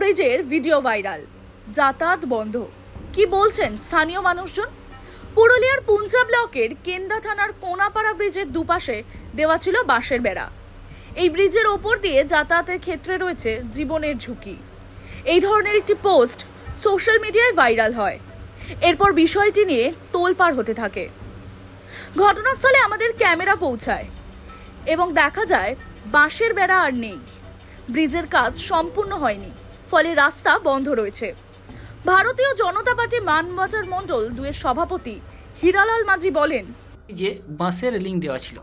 ব্রিজের video viral, যাতায়াত বন্ধ। কি বলছেন স্থানীয় মানুষজন? পুরুলিয়ার পুঞ্চা ব্লকের কেন্দা থানার কোনাপাড়া ব্রিজের দুপাশে দেওয়া ছিল বাঁশের বেড়া। এই ব্রিজের ওপর দিয়ে যাতায়াতের ক্ষেত্রে রয়েছে জীবনের ঝুঁকি। এই ধরনের একটি পোস্ট সোশ্যাল মিডিয়ায় ভাইরাল হয়। এরপর বিষয়টি নিয়ে তোলপাড় হতে থাকে। ঘটনাস্থলে আমাদের ক্যামেরা পৌঁছায় এবং দেখা যায় বাঁশের বেড়া আর নেই। ব্রিজের কাজ সম্পূর্ণ হয়নি, ফলে রাস্তা বন্ধ রয়েছে। ভারতীয় জনতা পার্টি মানবাজার মণ্ডল 2-এর সভাপতি হীরালাল মাঝি বলেন, যে বাঁশের রেলিং দেওয়া ছিল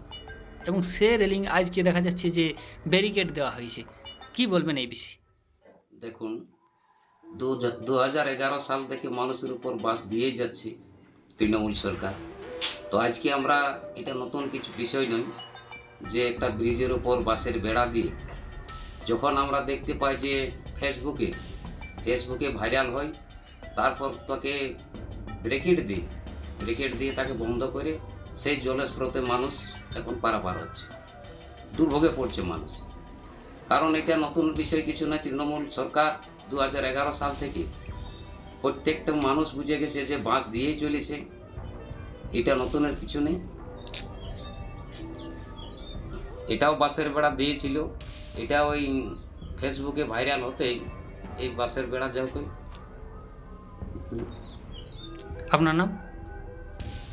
এবং সে রেলিং আজকে দেখা যাচ্ছে যে ব্যারিকেড দেওয়া হয়েছে। কি বলবেন এই বিষয়ে? দেখুন, 2011 সাল থেকে মানুষের উপর বাস দিয়েই যাচ্ছে তৃণমূল সরকার। তো আজকে আমরা এটা নতুন কিছু বিষয় নয় যে একটা ব্রিজের উপর বাসের বেড়া দিয়ে যখন আমরা দেখতে পাই যে ফেসবুকে ভাইরাল হয়, তারপর তাকে ব্রেকেট দিয়ে তাকে বন্ধ করে সেই জলের স্রোতে মানুষ এখন পারাপার হচ্ছে, দুর্ভোগে পড়ছে মানুষ। কারণ এটা নতুন বিষয় কিছু নয়। তৃণমূল সরকার 2011 সাল থেকে প্রত্যেকটা মানুষ বুঝে গেছে যে বাঁশ দিয়েই চলেছে, এটা নতুনের কিছু নেই। এটাও বাঁশের বেড়া দিয়েছিল, এটা ওই ফেসবুকে ভাইরাল হতেই এই বাঁশের বেড়া যাও কই। আপনার নাম?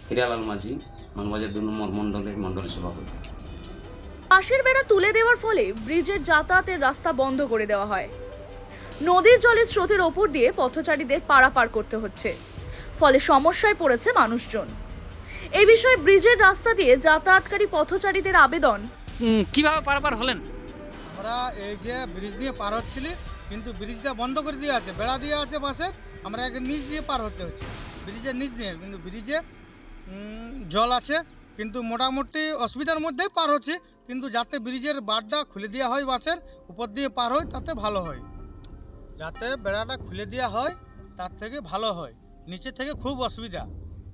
হীরালাল মাঝি, মানবাজার 2 নম্বর মণ্ডলের মণ্ডল সভাপতি। বাঁশের বেড়া তুলে দেওয়ার ফলে ব্রিজের যাতায়াতের রাস্তা বন্ধ করে দেওয়া হয়। নদীর জলের স্রোতের ওপর দিয়ে পথচারীদের পারাপার করতে হচ্ছে, ফলে সমস্যায় পড়েছে মানুষজন। এই বিষয়ে ব্রিজের রাস্তা দিয়ে যাতায়াতকারী পথচারীদের আবেদন, কিভাবে পারাপার হলেন? আমরা এই যে ব্রিজ দিয়ে পার হচ্ছিলি, কিন্তু ব্রিজটা বন্ধ করে দিয়ে আছে, বেড়া দিয়ে আছে বাসের, আমরা একে নিচ দিয়ে পার হতে হচ্ছে, ব্রিজের নিচ দিয়ে। কিন্তু ব্রিজে জল আছে, কিন্তু মোটামুটি অসুবিধার মধ্যেই পার হচ্ছে। কিন্তু যাতে ব্রিজের বারটা খুলে দেওয়া হয়, বাসের উপর দিয়ে পার হয়, তাতে ভালো হয়। যাতে বেড়াটা খুলে দেওয়া হয় তার থেকে ভালো হয়। নিচে থেকে খুব অসুবিধা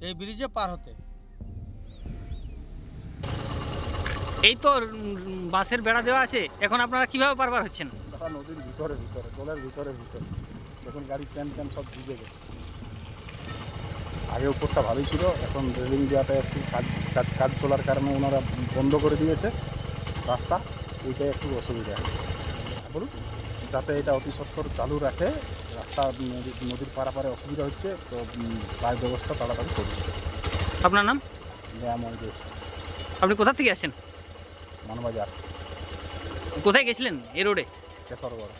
এই ব্রিজে পার হতে। এই তো বাঁশের বেড়া দেওয়া আছে, এখন আপনারা কিভাবে পারাপার হচ্ছেন? নদীর ভিতরে জলের ভিতরে দেখুন, গাড়ি ক্যান সব ভিজে গেছে। আগে উপরটা ভালোই ছিল, এখন রেলিং দেওয়াটা একটু কাজ চলার কারণে ওনারা বন্ধ করে দিয়েছে রাস্তা। এইটাই একটু অসুবিধা। বলুন, যাতে এটা অতি সত্বর চালু রাখে, রাস্তা নদীর পারাপারে অসুবিধা হচ্ছে, তো তার ব্যবস্থা তাড়াতাড়ি করবে। আপনার নাম? আপনি কোথা থেকে আসেন? মানবাজার। কোথায় গেছিলেন এই রোডে? কেশরগড়।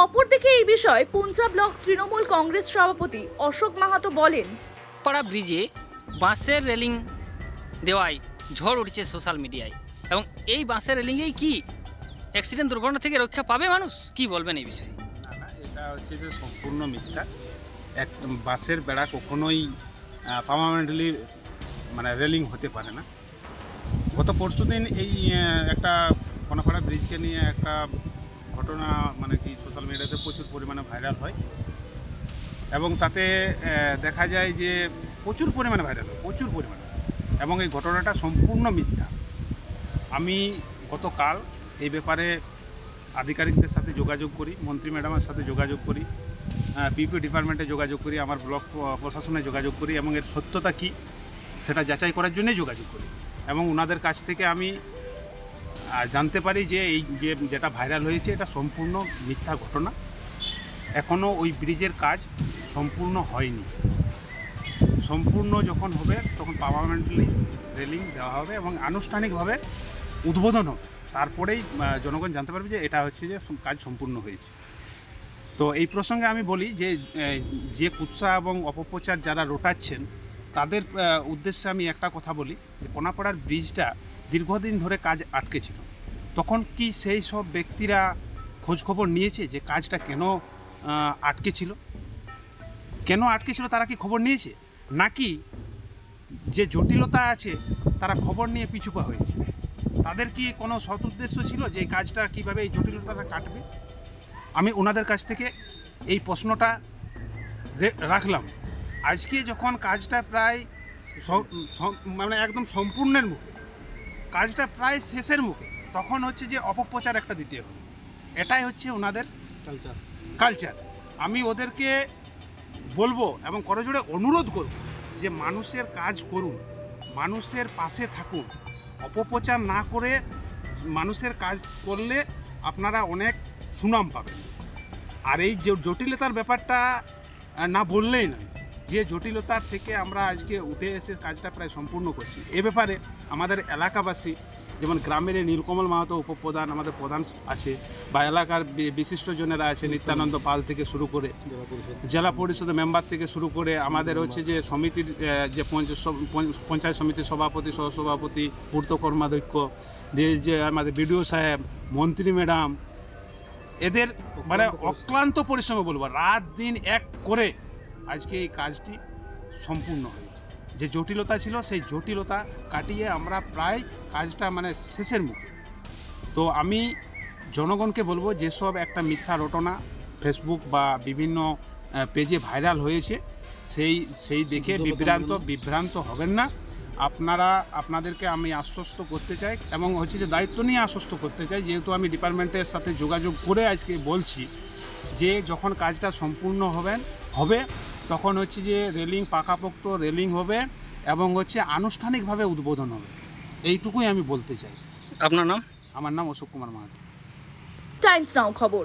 অপরদিকে এই বিষয়ে পুঞ্চা ব্লক তৃণমূল কংগ্রেস সভাপতি অশোক মাহাতো বলেন, পাড়া ব্রিজে বাঁশের রেলিং দেওয়ায় ঝড় উঠছে সোশ্যাল মিডিয়ায়, এবং এই বাঁশের রেলিংয়েই কি অ্যাক্সিডেন্ট দুর্ঘটনা থেকে রক্ষা পাবে মানুষ? কি বলবেন এই বিষয়ে? না, এটা হচ্ছে যে সম্পূর্ণ মিথ্যা। এক বাসের বেড়া কখনোই পার্মানেন্টলি রেলিং হতে পারে না। গত পরশুদিন এই একটা কোনাপাড়া ব্রিজকে নিয়ে একটা ঘটনা সোশ্যাল মিডিয়াতে প্রচুর পরিমাণে ভাইরাল হয়, এবং তাতে দেখা যায় যে প্রচুর পরিমাণে এবং এই ঘটনাটা সম্পূর্ণ মিথ্যা। আমি গতকাল এই ব্যাপারে আধিকারিকদের সাথে যোগাযোগ করি, মন্ত্রী ম্যাডামের সাথে যোগাযোগ করি, পিপি ডিপার্টমেন্টে যোগাযোগ করি, আমার ব্লক প্রশাসনে যোগাযোগ করি, এবং এর সত্যতা কী সেটা যাচাই করার জন্যই যোগাযোগ করি। এবং ওনাদের কাছ থেকে আমি জানতে পারি যে এই যেটা ভাইরাল হয়েছে এটা সম্পূর্ণ মিথ্যা ঘটনা। এখনও ওই ব্রিজের কাজ সম্পূর্ণ হয়নি। সম্পূর্ণ যখন হবে তখন পার্মানেন্টলি রেলিং দেওয়া হবে এবং আনুষ্ঠানিকভাবে উদ্বোধন হবে, তারপরেই জনগণ জানতে পারবে যে এটা হচ্ছে যে কাজ সম্পূর্ণ হয়েছে। তো এই প্রসঙ্গে আমি বলি যে কুৎসা এবং অপপ্রচার যারা রটাচ্ছেন তাদের উদ্দেশ্যে আমি একটা কথা বলি, যে কোনাপাড়ার ব্রিজটা দীর্ঘদিন ধরে কাজ আটকে ছিল। তখন কি সেই সব ব্যক্তিরা খোঁজখবর নিয়েছে যে কাজটা কেন আটকে ছিল? তারা কি খবর নিয়েছে? নাকি যে জটিলতা আছে তারা খবর নিয়ে পিছুপা হয়েছে? তাদের কি কোনো সৎ উদ্দেশ্য ছিল যে এই কাজটা কীভাবে এই জটিলতাটা কাটবে? আমি ওনাদের কাছ থেকে এই প্রশ্নটা রাখলাম। আজকে যখন কাজটা প্রায় একদম সম্পূর্ণের মুখে, কাজটা প্রায় শেষের মুখে, তখন হচ্ছে যে অপপ্রচার একটা দিতে হবে। এটাই হচ্ছে ওনাদের কালচার। আমি ওদেরকে বলবো এবং করজোড়ে অনুরোধ করব যে মানুষের কাজ করুন, মানুষের পাশে থাকুন, অপপ্রচার না করে মানুষের কাজ করলে আপনারা অনেক সুনাম পাবেন। আর এই যে জটিলতার ব্যাপারটা না বললেই নয়, যে জটিলতার থেকে আমরা আজকে উঠে এসে কাজটা প্রায় সম্পূর্ণ করছি। এ ব্যাপারে আমাদের এলাকাবাসী, যেমন গ্রামের এই নীলকমল মাহাতো উপপ্রধান, আমাদের প্রধান আছে, বা এলাকার বিশিষ্টজনেরা আছে, নিত্যানন্দ পাল থেকে শুরু করে জেলা পরিষদের মেম্বার থেকে শুরু করে আমাদের হচ্ছে যে সমিতির যে পঞ্চায়েত সমিতির সভাপতি, সহসভাপতি, পূর্ত কর্মাধ্যক্ষ দিয়ে যে আমাদের বিডিও সাহেব, মন্ত্রী ম্যাডাম, এদের মানে অক্লান্ত পরিশ্রম বলবো, রাত দিন এক করে আজকে এই কাজটি সম্পূর্ণ হয়েছে। যে জটিলতা ছিল সেই জটিলতা কাটিয়ে আমরা প্রায় কাজটা মানে শেষের মুখে। তো আমি জনগণকে বলবো, যেসব একটা মিথ্যা রটনা ফেসবুক বা বিভিন্ন পেজে ভাইরাল হয়েছে সেই দেখে বিভ্রান্ত হবেন না। আপনাদেরকে আমি আশ্বস্ত করতে চাই এবং হচ্ছে যে দায়িত্ব নিয়ে আশ্বস্ত করতে চাই, যেহেতু আমি ডিপার্টমেন্টের সাথে যোগাযোগ করে আজকে বলছি যে যখন কাজটা সম্পূর্ণ হবে তখন হচ্ছে যে রেলিং পাকাপোক্ত রেলিং হবে এবং হচ্ছে আনুষ্ঠানিকভাবে উদ্বোধন হবে। এইটুকুই আমি বলতে চাই। আপনার নাম? আমার নাম অশোক কুমার মাহাতো। টাইমস নাও খবর।